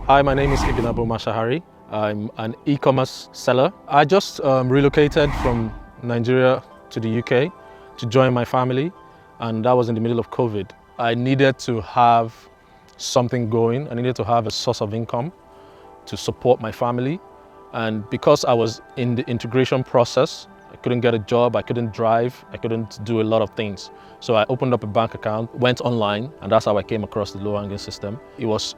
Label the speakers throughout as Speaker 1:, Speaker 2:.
Speaker 1: Hi, my name is Ibinabo Mashahari. I'm an e-commerce seller. I just relocated from Nigeria to the UK to join my family, and that was in the middle of COVID. I needed to have something going. I needed to have a source of income to support my family. And because I was in the integration process, I couldn't get a job, I couldn't drive, I couldn't do a lot of things. So I opened up a bank account, went online, and that's how I came across the low-hanging system. It was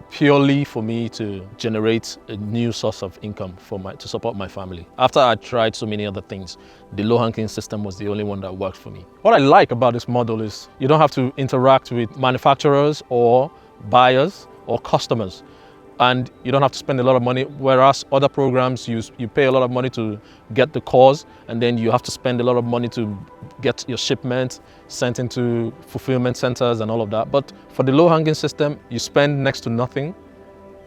Speaker 1: purely for me to generate a new source of income to support my family. After I tried so many other things, the low-hanging system was the only one that worked for me. What I like about this model is you don't have to interact with manufacturers or buyers or customers, and you don't have to spend a lot of money, whereas other programs you pay a lot of money to get the cause, and then you have to spend a lot of money to get your shipment sent into fulfillment centers and all of that. But for the low-hanging system, you spend next to nothing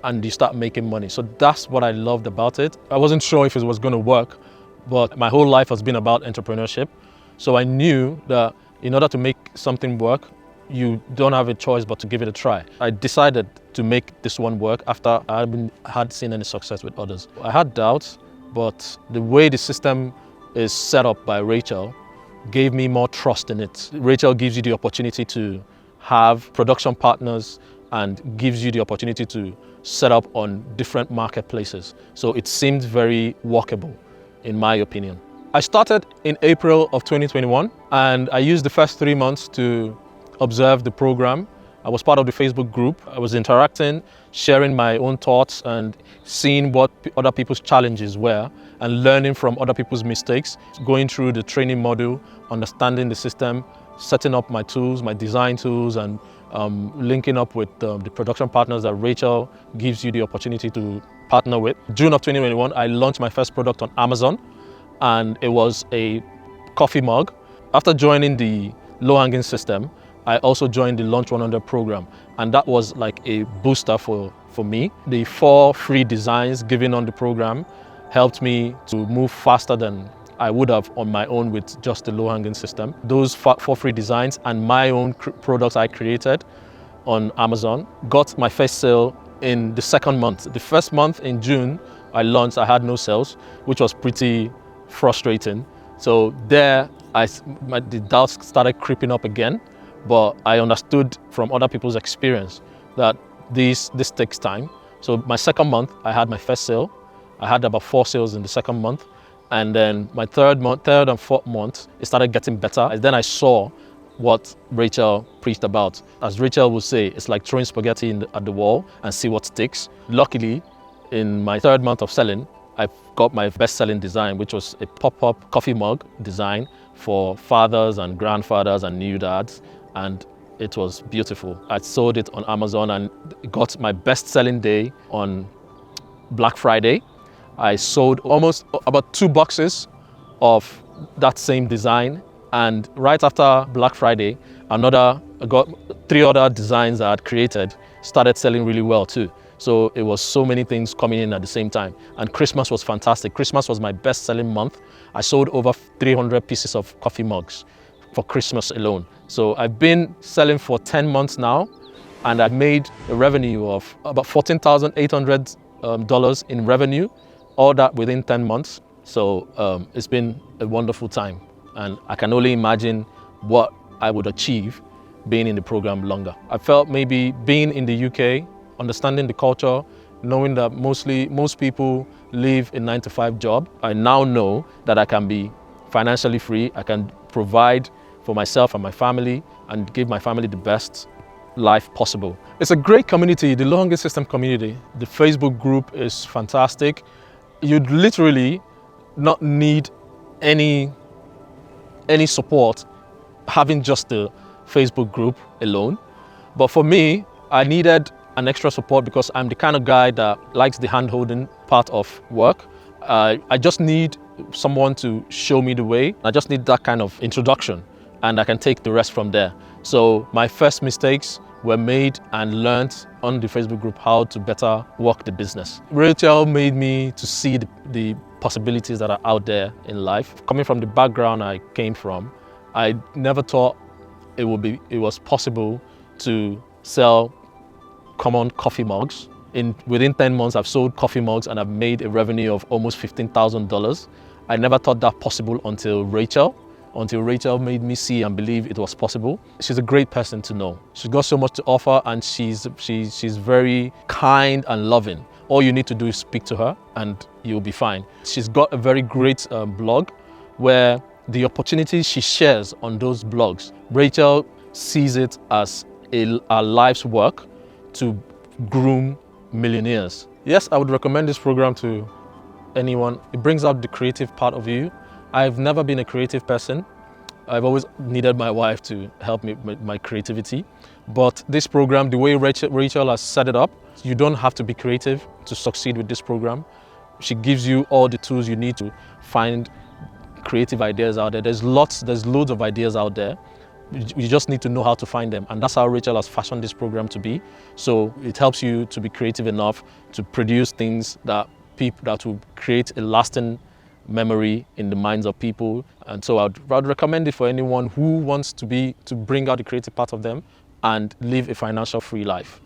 Speaker 1: and you start making money. So that's what I loved about it. I wasn't sure if it was going to work, but my whole life has been about entrepreneurship. So I knew that in order to make something work, you don't have a choice but to give it a try. I decided to make this one work after I had seen any success with others. I had doubts, but the way the system is set up by Rachel gave me more trust in it. Rachel gives you the opportunity to have production partners and gives you the opportunity to set up on different marketplaces. So it seemed very workable, in my opinion. I started in April of 2021, and I used the first 3 months to observe the program. I was part of the Facebook group. I was interacting, sharing my own thoughts and seeing what other people's challenges were and learning from other people's mistakes, going through the training module, understanding the system, setting up my tools, my design tools, and linking up with the production partners that Rachel gives you the opportunity to partner with. June of 2021, I launched my first product on Amazon, and it was a coffee mug. After joining the low-hanging system, I also joined the Launch 100 program, and that was like a booster for me. The 4 free designs given on the program helped me to move faster than I would have on my own with just the low-hanging system. Those 4 free designs and my own products I created on Amazon got my first sale in the second month. The first month in June, I launched, I had no sales, which was pretty frustrating. So there, the doubts started creeping up again. But I understood from other people's experience that this takes time. So my second month, I had my first sale. I had about 4 sales in the second month. And then my third and fourth month, it started getting better. And then I saw what Rachel preached about. As Rachel would say, it's like throwing spaghetti at the wall and see what sticks. Luckily, in my third month of selling, I got my best-selling design, which was a pop-up coffee mug design for fathers and grandfathers and new dads. And it was beautiful. I sold it on Amazon and got my best-selling day on Black Friday. I sold almost about 2 boxes of that same design, and right after Black Friday, I got 3 other designs that I had created started selling really well too. So it was so many things coming in at the same time. And Christmas was fantastic. Christmas was my best-selling month. I sold over 300 pieces of coffee mugs for Christmas alone. So I've been selling for 10 months now, and I've made a revenue of about $14,800 in revenue, all that within 10 months. So it's been a wonderful time, and I can only imagine what I would achieve being in the program longer. I felt maybe being in the UK, understanding the culture, knowing that most people live a 9-to-5 job, I now know that I can be financially free. I can provide for myself and my family and give my family the best life possible. It's a great community, the low-hanging system community. The Facebook group is fantastic. You'd literally not need any support having just the Facebook group alone. But for me, I needed an extra support because I'm the kind of guy that likes the hand-holding part of work. I just need someone to show me the way. I just need that kind of introduction, and I can take the rest from there. So my first mistakes were made and learned on the Facebook group how to better work the business. Rachel made me to see the possibilities that are out there in life. Coming from the background I came from, I never thought it was possible to sell common coffee mugs. Within 10 months, I've sold coffee mugs and I've made a revenue of almost $15,000. I never thought that possible until Rachel made me see and believe it was possible. She's a great person to know. She's got so much to offer, and she's very kind and loving. All you need to do is speak to her and you'll be fine. She's got a very great blog where the opportunities she shares on those blogs, Rachel sees it as a life's work to groom millionaires. Yes, I would recommend this program to anyone. It brings out the creative part of you. I've never been a creative person. I've always needed my wife to help me with my creativity. But this program, the way Rachel has set it up, you don't have to be creative to succeed with this program. She gives you all the tools you need to find creative ideas out there. There's loads of ideas out there. You just need to know how to find them. And that's how Rachel has fashioned this program to be. So it helps you to be creative enough to produce things that will create a lasting memory in the minds of people. And so I'd recommend it for anyone who wants to bring out the creative part of them and live a financial free life.